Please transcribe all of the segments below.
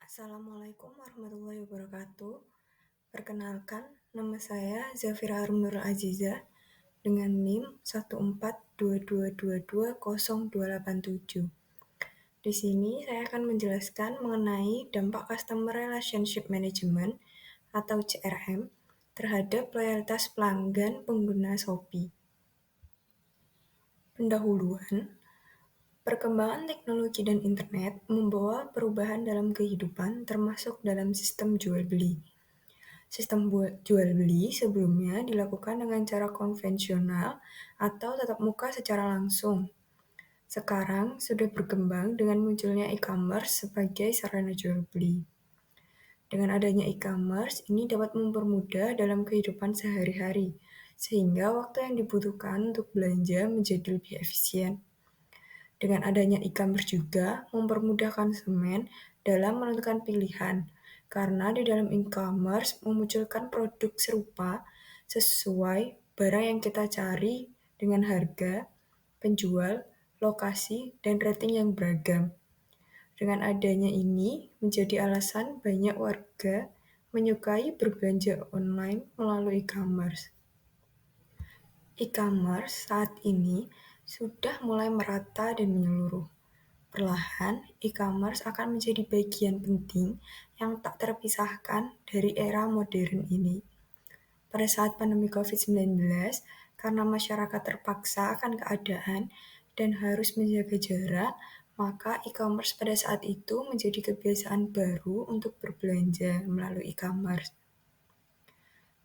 Assalamualaikum warahmatullahi wabarakatuh. Perkenalkan, nama saya Zafira Arunur Aziza dengan NIM 142222027. Di sini saya akan menjelaskan mengenai dampak Customer Relationship Management atau CRM terhadap loyalitas pelanggan pengguna Shopee. Pendahuluan, perkembangan teknologi dan internet membawa perubahan dalam kehidupan termasuk dalam sistem jual-beli. Sistem jual-beli sebelumnya dilakukan dengan cara konvensional atau tatap muka secara langsung. Sekarang sudah berkembang dengan munculnya e-commerce sebagai sarana jual-beli. Dengan adanya e-commerce, ini dapat mempermudah dalam kehidupan sehari-hari, sehingga waktu yang dibutuhkan untuk belanja menjadi lebih efisien. Dengan adanya e-commerce juga mempermudah konsumen dalam menentukan pilihan, karena di dalam e-commerce memunculkan produk serupa sesuai barang yang kita cari dengan harga, penjual, lokasi, dan rating yang beragam. Dengan adanya ini menjadi alasan banyak warga menyukai berbelanja online melalui e-commerce. E-commerce saat ini sudah mulai merata dan menyeluruh. Perlahan, e-commerce akan menjadi bagian penting yang tak terpisahkan dari era modern ini. Pada saat pandemi COVID-19, karena masyarakat terpaksa akan keadaan dan harus menjaga jarak, maka e-commerce pada saat itu menjadi kebiasaan baru untuk berbelanja melalui e-commerce.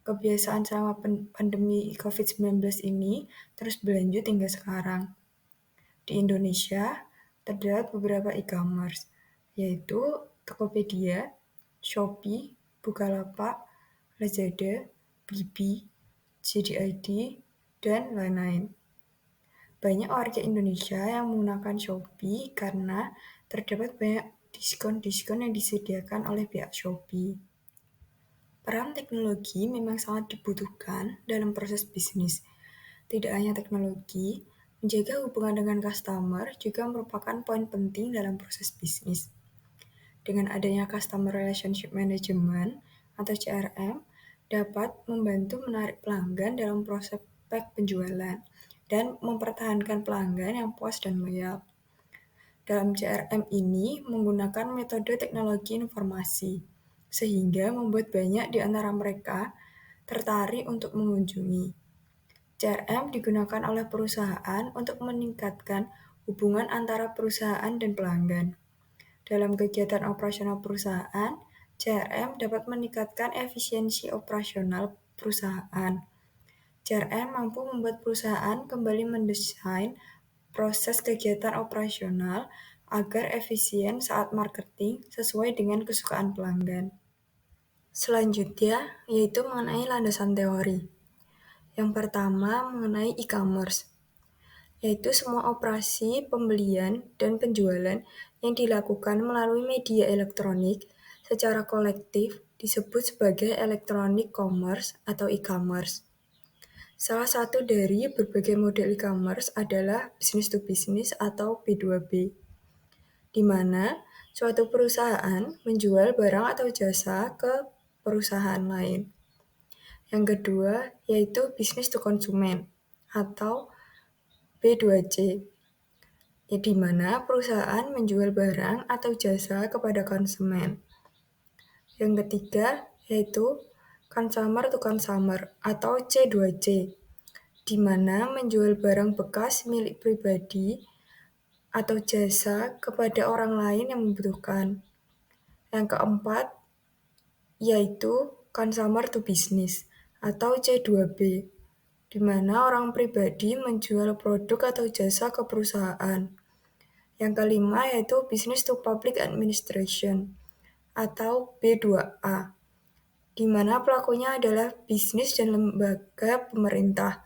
Kebiasaan selama pandemi COVID-19 ini terus berlanjut hingga sekarang. Di Indonesia, terdapat beberapa e-commerce, yaitu Tokopedia, Shopee, Bukalapak, Lazada, Blibli, JD.ID, dan lain-lain. Banyak warga Indonesia yang menggunakan Shopee karena terdapat banyak diskon-diskon yang disediakan oleh pihak Shopee. Peran teknologi memang sangat dibutuhkan dalam proses bisnis. Tidak hanya teknologi, menjaga hubungan dengan customer juga merupakan poin penting dalam proses bisnis. Dengan adanya Customer Relationship Management atau CRM, dapat membantu menarik pelanggan dalam proses penjualan dan mempertahankan pelanggan yang puas dan loyal. Dalam CRM ini menggunakan metode teknologi informasi, sehingga membuat banyak di antara mereka tertarik untuk mengunjungi. CRM digunakan oleh perusahaan untuk meningkatkan hubungan antara perusahaan dan pelanggan. Dalam kegiatan operasional perusahaan, CRM dapat meningkatkan efisiensi operasional perusahaan. CRM mampu membuat perusahaan kembali mendesain proses kegiatan operasional agar efisien saat marketing sesuai dengan kesukaan pelanggan. Selanjutnya, yaitu mengenai landasan teori. Yang pertama, mengenai e-commerce, yaitu semua operasi pembelian dan penjualan yang dilakukan melalui media elektronik secara kolektif disebut sebagai electronic commerce atau e-commerce. Salah satu dari berbagai model e-commerce adalah business to business atau B2B, di mana suatu perusahaan menjual barang atau jasa ke perusahaan lain. Yang kedua, yaitu business to consumer atau B2C, di mana perusahaan menjual barang atau jasa kepada konsumen. Yang ketiga, yaitu consumer to consumer atau C2C, di mana menjual barang bekas milik pribadi atau jasa kepada orang lain yang membutuhkan. Yang keempat, yaitu consumer to business atau C2B, di mana orang pribadi menjual produk atau jasa ke perusahaan. Yang kelima yaitu business to public administration atau B2A, di mana pelakunya adalah bisnis dan lembaga pemerintah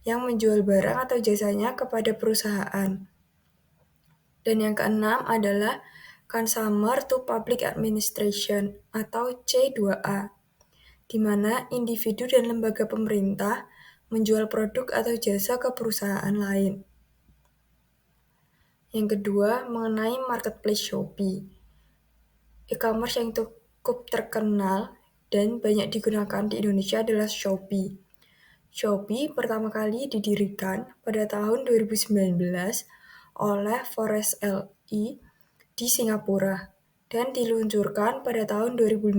yang menjual barang atau jasanya kepada perusahaan. Dan yang keenam adalah consumer to public administration atau C2A, di mana individu dan lembaga pemerintah menjual produk atau jasa ke perusahaan lain. Yang kedua, mengenai marketplace Shopee. E-commerce yang cukup terkenal dan banyak digunakan di Indonesia adalah Shopee. Shopee pertama kali didirikan pada tahun 2019 oleh Forrest LE di Singapura dan diluncurkan pada tahun 2015.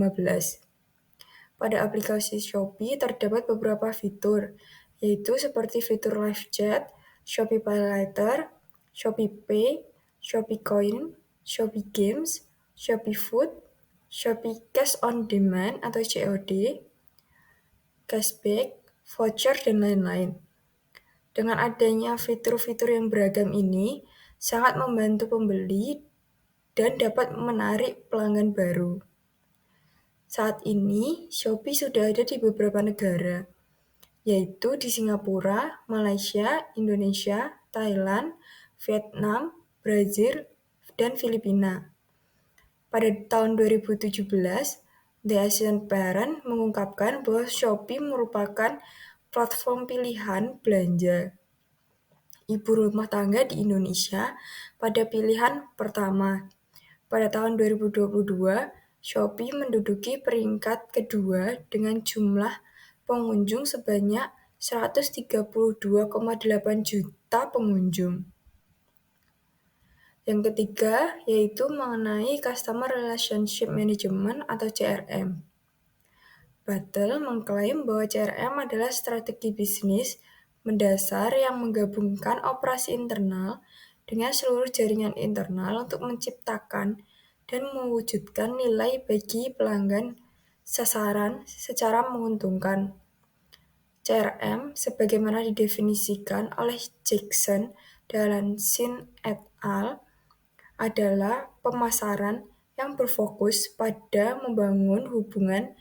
Pada aplikasi Shopee terdapat beberapa fitur, yaitu seperti fitur live chat, Shopee Pay Later, Shopee Pay, Shopee Coin, Shopee Games, Shopee Food, Shopee Cash on Demand atau COD, cashback, voucher, dan lain-lain. Dengan adanya fitur-fitur yang beragam ini, sangat membantu pembeli dan dapat menarik pelanggan baru. Saat ini, Shopee sudah ada di beberapa negara, yaitu di Singapura, Malaysia, Indonesia, Thailand, Vietnam, Brazil, dan Filipina. Pada tahun 2017, The Asian Parent mengungkapkan bahwa Shopee merupakan platform pilihan belanja ibu rumah tangga di Indonesia pada pilihan pertama. Pada tahun 2022, Shopee menduduki peringkat kedua dengan jumlah pengunjung sebanyak 132,8 juta pengunjung. Yang ketiga, yaitu mengenai Customer Relationship Management atau CRM. Battle mengklaim bahwa CRM adalah strategi bisnis mendasar yang menggabungkan operasi internal dengan seluruh jaringan internal untuk menciptakan dan mewujudkan nilai bagi pelanggan sasaran secara menguntungkan. CRM, sebagaimana didefinisikan oleh Jackson dan Sin et al., adalah pemasaran yang berfokus pada membangun hubungan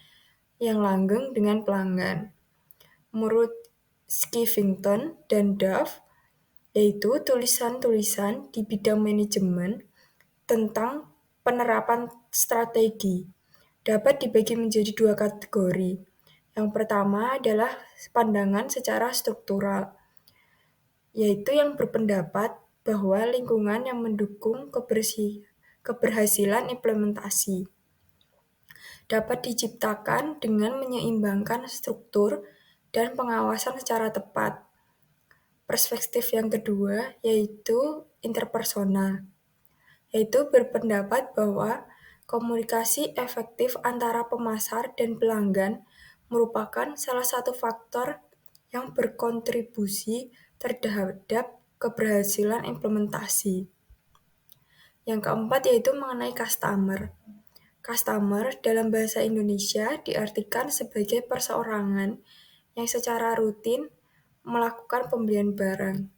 yang langgeng dengan pelanggan. Menurut Skivington dan Duff, yaitu tulisan-tulisan di bidang manajemen tentang penerapan strategi, dapat dibagi menjadi dua kategori. Yang pertama adalah pandangan secara struktural, yaitu yang berpendapat bahwa lingkungan yang mendukung keberhasilan implementasi dapat diciptakan dengan menyeimbangkan struktur dan pengawasan secara tepat. Perspektif yang kedua yaitu interpersonal, yaitu berpendapat bahwa komunikasi efektif antara pemasar dan pelanggan merupakan salah satu faktor yang berkontribusi terhadap keberhasilan implementasi. Yang keempat yaitu mengenai customer. Customer dalam bahasa Indonesia diartikan sebagai perseorangan yang secara rutin melakukan pembelian barang.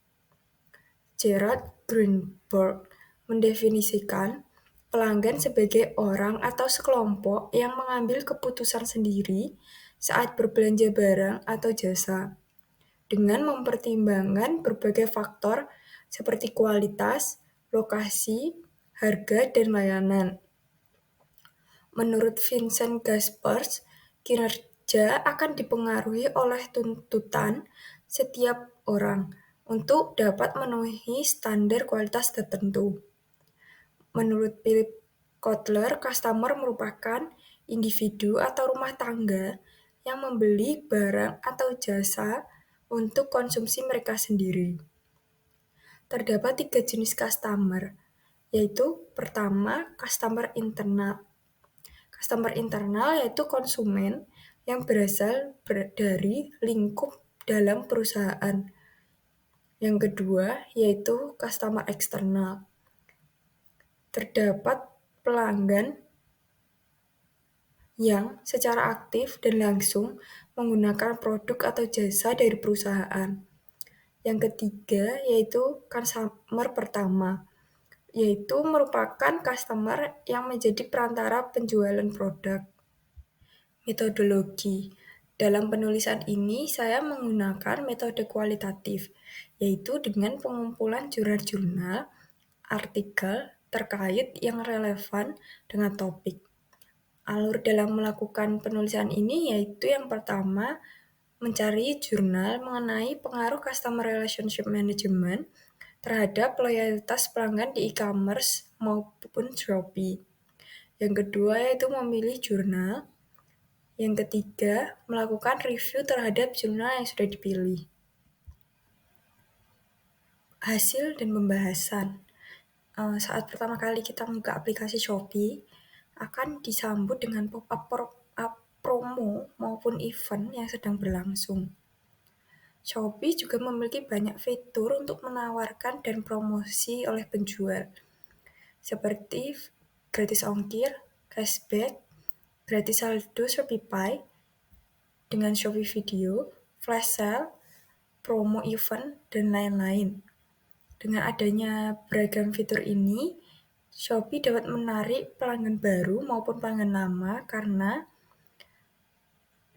Gerard Greenberg mendefinisikan pelanggan sebagai orang atau sekelompok yang mengambil keputusan sendiri saat berbelanja barang atau jasa, dengan mempertimbangkan berbagai faktor seperti kualitas, lokasi, harga, dan layanan. Menurut Vincent Gaspers, kinerja akan dipengaruhi oleh tuntutan setiap orang untuk dapat memenuhi standar kualitas tertentu. Menurut Philip Kotler, customer merupakan individu atau rumah tangga yang membeli barang atau jasa untuk konsumsi mereka sendiri. Terdapat 3 jenis customer, yaitu pertama, customer internal. Customer internal yaitu konsumen yang berasal dari lingkup dalam perusahaan. Yang kedua yaitu customer eksternal. Terdapat pelanggan yang secara aktif dan langsung menggunakan produk atau jasa dari perusahaan. Yang ketiga yaitu customer pertama, yaitu merupakan customer yang menjadi perantara penjualan produk. Metodologi. Dalam penulisan ini, saya menggunakan metode kualitatif, yaitu dengan pengumpulan jurnal-jurnal, artikel terkait yang relevan dengan topik. Alur dalam melakukan penulisan ini yaitu yang pertama, mencari jurnal mengenai pengaruh Customer Relationship Management terhadap loyalitas pelanggan di e-commerce maupun Shopee. Yang kedua yaitu memilih jurnal. Yang ketiga, melakukan review terhadap jurnal yang sudah dipilih. Hasil dan pembahasan. Saat pertama kali kita membuka aplikasi Shopee, akan disambut dengan pop-up promo maupun event yang sedang berlangsung. Shopee juga memiliki banyak fitur untuk menawarkan dan promosi oleh penjual, seperti gratis ongkir, cashback, gratis saldo Shopee dengan Shopee Video, flash sale, promo event, dan lain-lain. Dengan adanya beragam fitur ini, Shopee dapat menarik pelanggan baru maupun pelanggan lama karena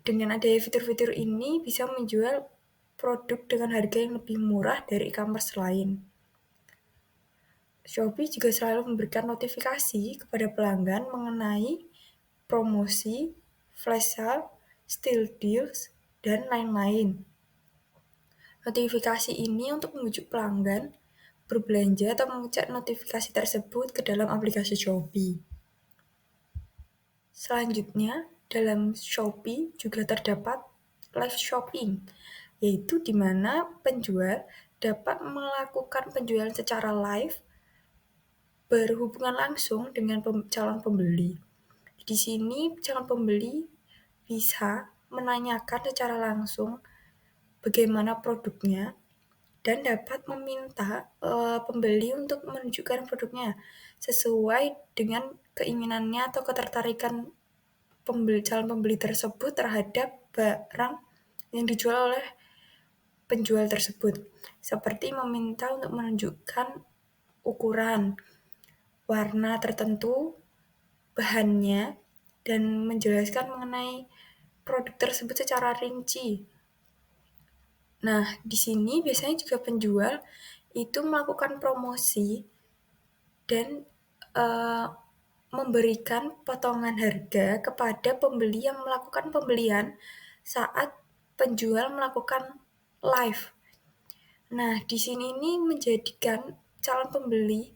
dengan adanya fitur-fitur ini bisa menjual produk dengan harga yang lebih murah dari e-commerce lain. Shopee juga selalu memberikan notifikasi kepada pelanggan mengenai promosi, flash sale, still deals, dan lain-lain. Notifikasi ini untuk membujuk pelanggan berbelanja atau mengecek notifikasi tersebut ke dalam aplikasi Shopee. Selanjutnya, dalam Shopee juga terdapat live shopping, yaitu di mana penjual dapat melakukan penjualan secara live berhubungan langsung dengan calon pembeli. Di sini calon pembeli bisa menanyakan secara langsung bagaimana produknya dan dapat meminta pembeli untuk menunjukkan produknya sesuai dengan keinginannya atau ketertarikan calon pembeli tersebut terhadap barang yang dijual oleh penjual tersebut, seperti meminta untuk menunjukkan ukuran, warna tertentu, bahannya, dan menjelaskan mengenai produk tersebut secara rinci. Nah, di sini biasanya juga penjual itu melakukan promosi dan memberikan potongan harga kepada pembeli yang melakukan pembelian saat penjual melakukan live. Nah, di sini ini menjadikan calon pembeli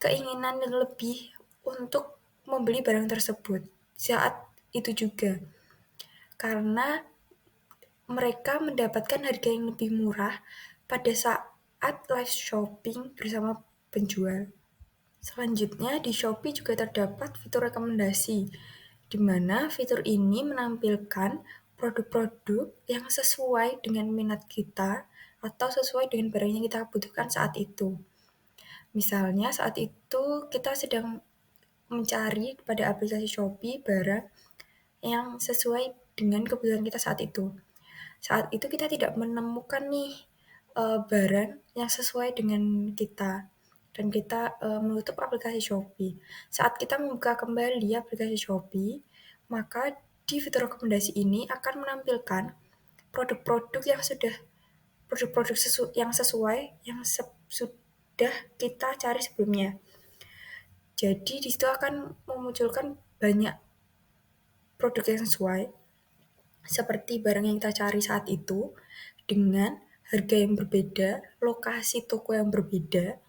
keinginan yang lebih untuk membeli barang tersebut saat itu juga. Karena mereka mendapatkan harga yang lebih murah pada saat live shopping bersama penjual. Selanjutnya, di Shopee juga terdapat fitur rekomendasi, di mana fitur ini menampilkan produk-produk yang sesuai dengan minat kita atau sesuai dengan barang yang kita butuhkan saat itu. Misalnya, saat itu kita sedang mencari pada aplikasi Shopee barang yang sesuai dengan kebutuhan kita saat itu. Saat itu kita tidak menemukan nih barang yang sesuai dengan kita dan kita menutup aplikasi Shopee. Saat kita membuka kembali aplikasi Shopee, maka di fitur rekomendasi ini akan menampilkan produk-produk yang yang sesuai yang sudah kita cari sebelumnya. Jadi di situ akan memunculkan banyak produk yang sesuai seperti barang yang kita cari saat itu dengan harga yang berbeda, lokasi toko yang berbeda,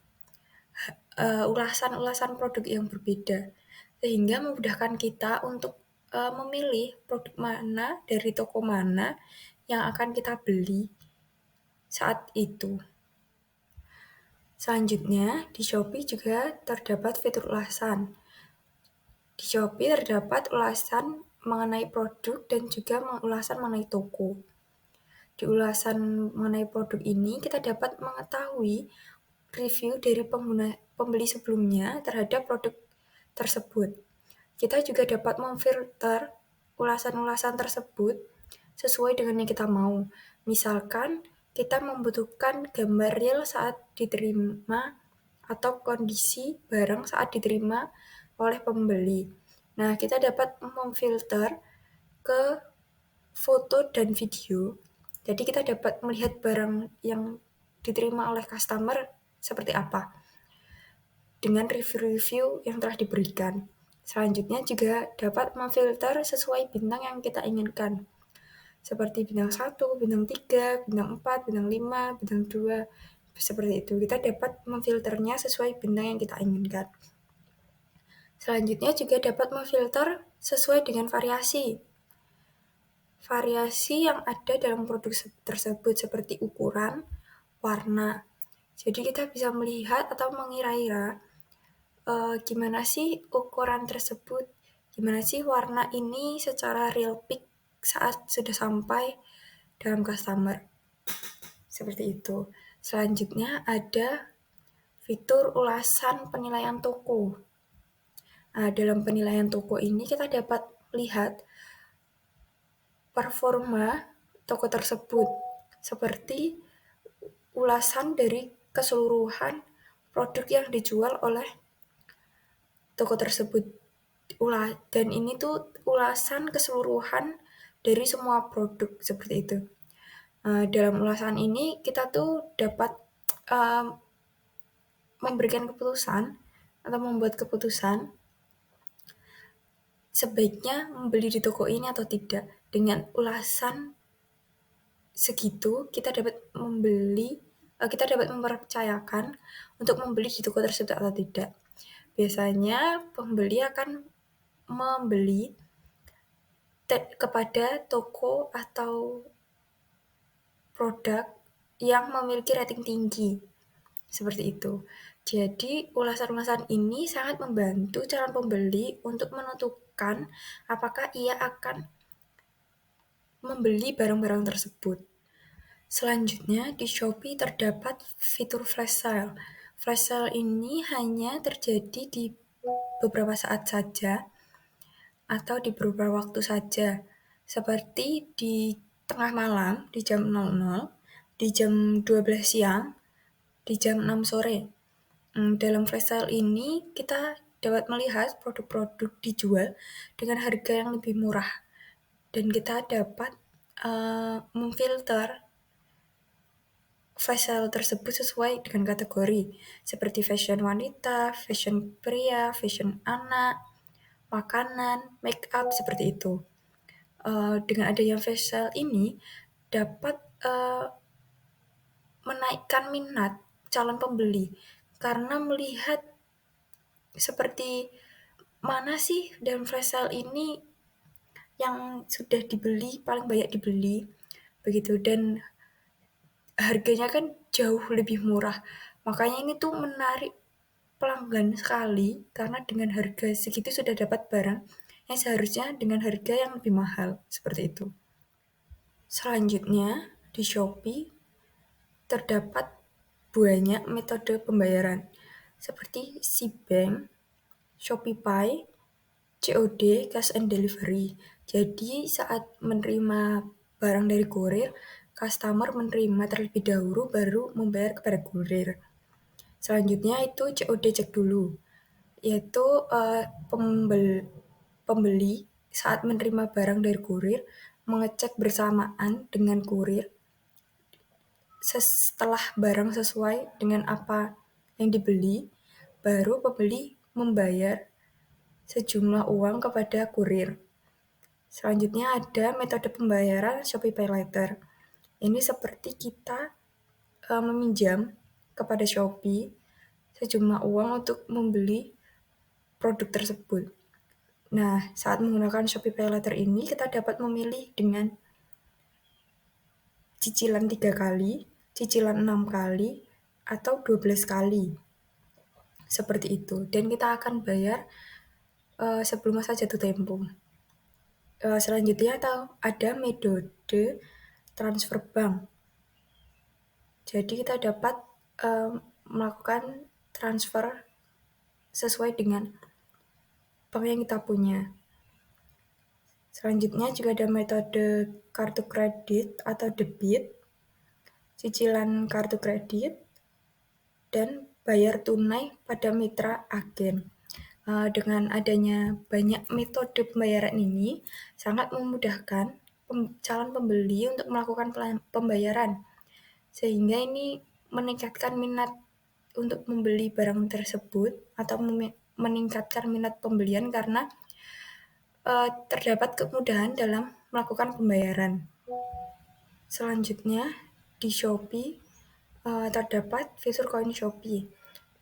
ulasan-ulasan produk yang berbeda, sehingga memudahkan kita untuk memilih produk mana dari toko mana yang akan kita beli saat itu. Selanjutnya, di Shopee juga terdapat fitur ulasan. Di Shopee terdapat ulasan mengenai produk dan juga ulasan mengenai toko. Di ulasan mengenai produk ini, kita dapat mengetahui review dari pembeli sebelumnya terhadap produk tersebut. Kita juga dapat memfilter ulasan-ulasan tersebut sesuai dengan yang kita mau. Misalkan, kita membutuhkan gambar real saat diterima atau kondisi barang saat diterima oleh pembeli. Nah, kita dapat memfilter ke foto dan video. Jadi kita dapat melihat barang yang diterima oleh customer seperti apa dengan review-review yang telah diberikan. Selanjutnya juga dapat memfilter sesuai bintang yang kita inginkan. Seperti bintang 1, bintang 3, bintang 4, bintang 5, bintang 2, seperti itu. Kita dapat memfilternya sesuai bintang yang kita inginkan. Selanjutnya juga dapat memfilter sesuai dengan variasi. Variasi yang ada dalam produk tersebut seperti ukuran, warna. Jadi kita bisa melihat atau mengira-ira gimana sih ukuran tersebut, gimana sih warna ini secara real peak saat sudah sampai dalam customer. Seperti itu. Selanjutnya ada fitur ulasan penilaian toko. Nah, dalam penilaian toko ini kita dapat lihat performa toko tersebut, seperti ulasan dari keseluruhan produk yang dijual oleh toko tersebut. Dan ini tuh ulasan keseluruhan dari semua produk seperti itu. Dalam ulasan ini kita tuh dapat memberikan keputusan atau membuat keputusan sebaiknya membeli di toko ini atau tidak. Dengan ulasan segitu, kita dapat mempercayakan untuk membeli di toko tersebut atau tidak. Biasanya pembeli akan membeli kepada toko atau produk yang memiliki rating tinggi. Seperti itu. Jadi, ulasan-ulasan ini sangat membantu calon pembeli untuk menentukan apakah ia akan membeli barang-barang tersebut. Selanjutnya, di Shopee terdapat fitur flash sale. Flash sale ini hanya terjadi di beberapa saat saja atau di beberapa waktu saja, seperti di tengah malam, di jam 00, di jam 12 siang, di jam 6 sore. Dalam flash sale ini kita dapat melihat produk-produk dijual dengan harga yang lebih murah dan kita dapat memfilter flash sale tersebut sesuai dengan kategori seperti fashion wanita, fashion pria, fashion anak, makanan, make up seperti itu. Dengan adanya flash sale ini dapat menaikkan minat calon pembeli karena melihat seperti mana sih dalam flash sale ini yang sudah dibeli, paling banyak dibeli, begitu. Dan harganya kan jauh lebih murah. Makanya ini tuh menarik pelanggan sekali karena dengan harga segitu sudah dapat barang yang seharusnya dengan harga yang lebih mahal, seperti itu. Selanjutnya, di Shopee terdapat banyak metode pembayaran seperti Cbank, Shopee, COD, cash and delivery. Jadi saat menerima barang dari kurir, customer menerima terlebih dahulu baru membayar kepada kurir. Selanjutnya itu COD cek dulu, yaitu pembeli saat menerima barang dari kurir mengecek bersamaan dengan kurir setelah barang sesuai dengan apa yang dibeli, baru pembeli membayar sejumlah uang kepada kurir. Selanjutnya ada metode pembayaran Shopee Pay Later. Ini seperti kita meminjam kepada Shopee sejumlah uang untuk membeli produk tersebut. Nah, saat menggunakan Shopee Pay Later ini kita dapat memilih dengan cicilan 3 kali, cicilan 6 kali, atau 12 kali. Seperti itu. Dan kita akan bayar sebelum masa jatuh tempo. Selanjutnya ada metode transfer bank. Jadi kita dapat melakukan transfer sesuai dengan bank yang kita punya. Selanjutnya juga ada metode kartu kredit atau debit, cicilan kartu kredit, dan bayar tunai pada mitra agen. Dengan adanya banyak metode pembayaran ini, sangat memudahkan calon pembeli untuk melakukan pembayaran, sehingga ini meningkatkan minat untuk membeli barang tersebut atau meningkatkan minat pembelian karena terdapat kemudahan dalam melakukan pembayaran. Selanjutnya di Shopee terdapat fitur koin Shopee.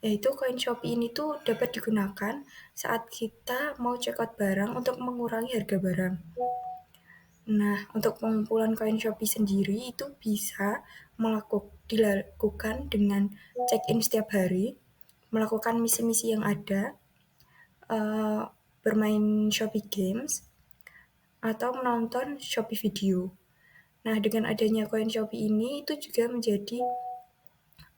yaitu koin Shopee ini tuh dapat digunakan saat kita mau check out barang untuk mengurangi harga barang. Nah, untuk pengumpulan koin Shopee sendiri itu bisa dilakukan dengan check-in setiap hari, melakukan misi-misi yang ada, eh, bermain Shopee Games, atau menonton Shopee Video. Nah, dengan adanya koin Shopee ini itu juga menjadi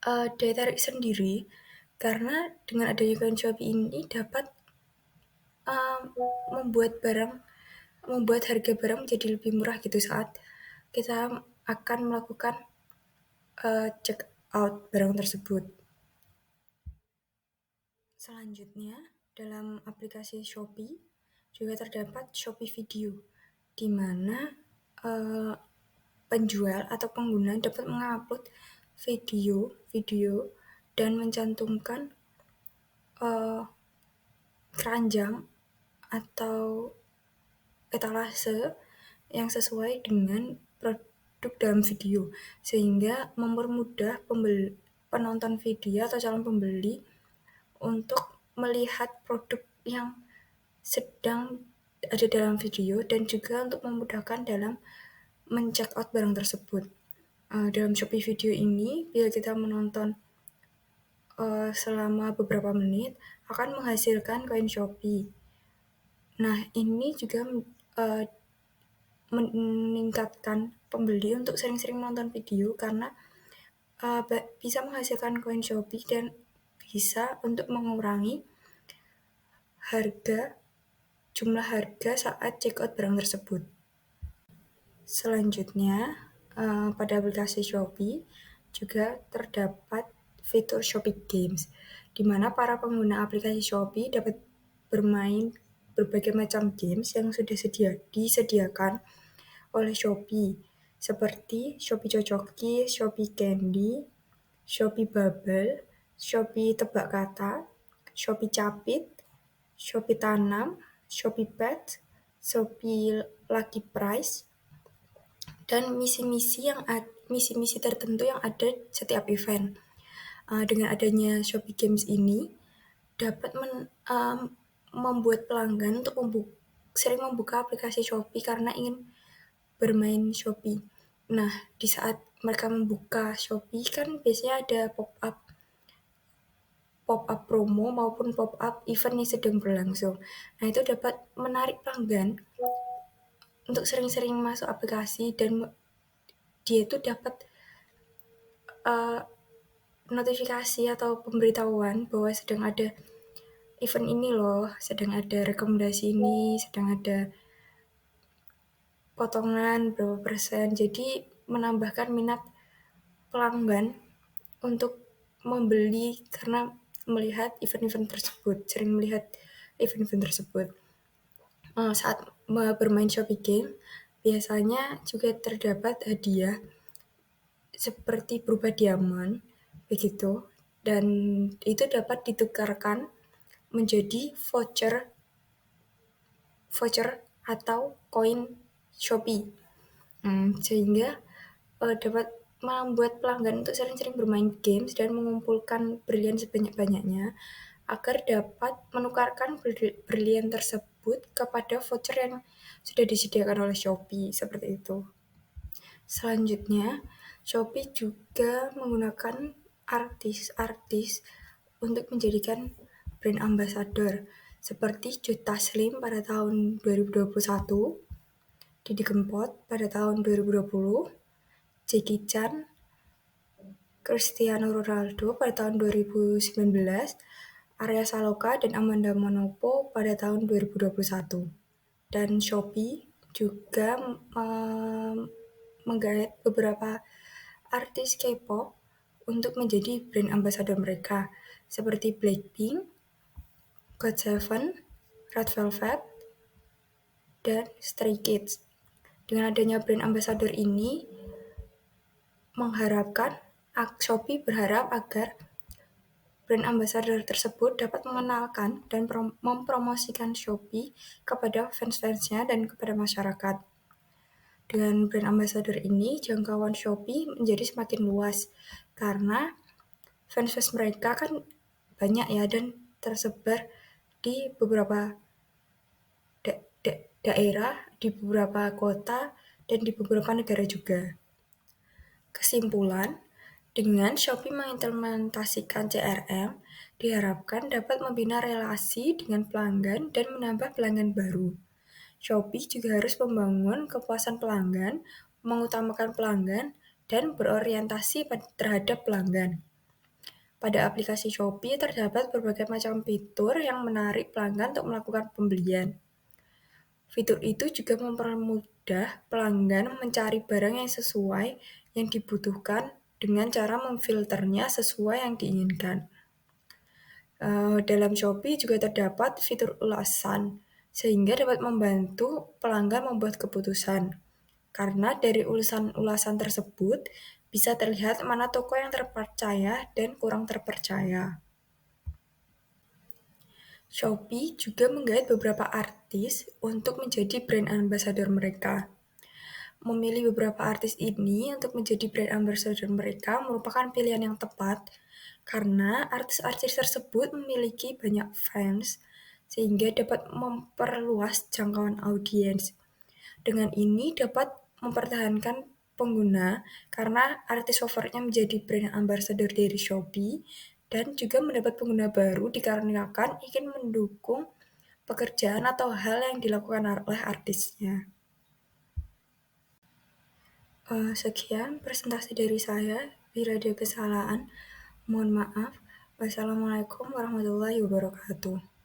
daya tarik sendiri karena dengan adanya koin Shopee ini dapat uh, membuat barang membuat harga barang menjadi lebih murah gitu saat kita akan melakukan check out barang tersebut. Selanjutnya, dalam aplikasi Shopee juga terdapat Shopee Video, di mana uh, penjual atau pengguna dapat mengupload video dan mencantumkan uh, keranjang atau etalase yang sesuai dengan produk dalam video, sehingga mempermudah penonton video atau calon pembeli untuk melihat produk yang sedang ada dalam video dan juga untuk memudahkan dalam men-check out barang tersebut. Dalam Shopee Video ini, bila kita menonton selama beberapa menit, akan menghasilkan koin Shopee. Nah, ini juga meningkatkan pembeli untuk sering-sering menonton video karena bisa menghasilkan koin Shopee dan bisa untuk mengurangi jumlah harga saat check out barang tersebut. Selanjutnya, pada aplikasi Shopee juga terdapat fitur Shopee Games, di mana para pengguna aplikasi Shopee dapat bermain berbagai macam games yang sudah disediakan oleh Shopee, seperti Shopee Cocoki, Shopee Candy, Shopee Bubble, Shopee Tebak Kata, Shopee Capit, Shopee Tanam, Shopee Pet, Shopee Lucky Prize, dan misi-misi tertentu yang ada setiap event. Dengan adanya Shopee Games ini dapat membuat pelanggan untuk sering membuka aplikasi Shopee karena ingin bermain Shopee. Nah, di saat mereka membuka Shopee kan biasanya ada pop-up promo maupun pop-up event yang sedang berlangsung. Nah, itu dapat menarik pelanggan untuk sering-sering masuk aplikasi dan dia itu dapat notifikasi atau pemberitahuan bahwa sedang ada event ini loh, sedang ada rekomendasi ini, sedang ada potongan berapa persen. Jadi menambahkan minat pelanggan untuk membeli karena melihat event-event tersebut, sering melihat event-event tersebut. Saat bermain Shopee Game, biasanya juga terdapat hadiah seperti berupa diamond, begitu, dan itu dapat ditukarkan menjadi voucher atau koin Shopee, sehingga dapat membuat pelanggan untuk sering-sering bermain games dan mengumpulkan berlian sebanyak-banyaknya agar dapat menukarkan berlian tersebut kepada voucher yang sudah disediakan oleh Shopee, seperti itu. Selanjutnya, Shopee juga menggunakan artis-artis untuk menjadikan brand ambassador seperti Joe Taslim pada tahun 2021, Didi Kempot pada tahun 2020, Jackie Chan, Cristiano Ronaldo pada tahun 2019, Arya Saloka dan Amanda Manopo pada tahun 2021. Dan Shopee juga menggait beberapa artis K-pop untuk menjadi brand ambassador mereka, seperti Blackpink, GOT7, Red Velvet, dan Stray Kids. Dengan adanya brand ambassador ini, Shopee berharap agar brand ambassador tersebut dapat mengenalkan dan mempromosikan Shopee kepada fans-fansnya dan kepada masyarakat. Dengan brand ambassador ini, jangkauan Shopee menjadi semakin luas karena fans-fans mereka kan banyak ya dan tersebar di beberapa daerah, di beberapa kota, dan di beberapa negara juga. Kesimpulan, dengan Shopee mengimplementasikan CRM, diharapkan dapat membina relasi dengan pelanggan dan menambah pelanggan baru. Shopee juga harus membangun kepuasan pelanggan, mengutamakan pelanggan, dan berorientasi terhadap pelanggan. Pada aplikasi Shopee terdapat berbagai macam fitur yang menarik pelanggan untuk melakukan pembelian. Fitur itu juga mempermudah pelanggan mencari barang yang sesuai yang dibutuhkan dengan cara memfilternya sesuai yang diinginkan. Dalam Shopee juga terdapat fitur ulasan, sehingga dapat membantu pelanggan membuat keputusan. Karena dari ulasan tersebut, bisa terlihat mana toko yang terpercaya dan kurang terpercaya. Shopee juga menggait beberapa artis untuk menjadi brand ambassador mereka. Memilih beberapa artis ini untuk menjadi brand ambassador mereka merupakan pilihan yang tepat karena artis-artis tersebut memiliki banyak fans sehingga dapat memperluas jangkauan audiens. Dengan ini dapat mempertahankan pengguna karena artis favoritnya menjadi brand ambassador dari Shopee dan juga mendapat pengguna baru dikarenakan ingin mendukung pekerjaan atau hal yang dilakukan oleh artisnya. Sekian presentasi dari saya. Bila ada kesalahan, mohon maaf. Wassalamualaikum warahmatullahi wabarakatuh.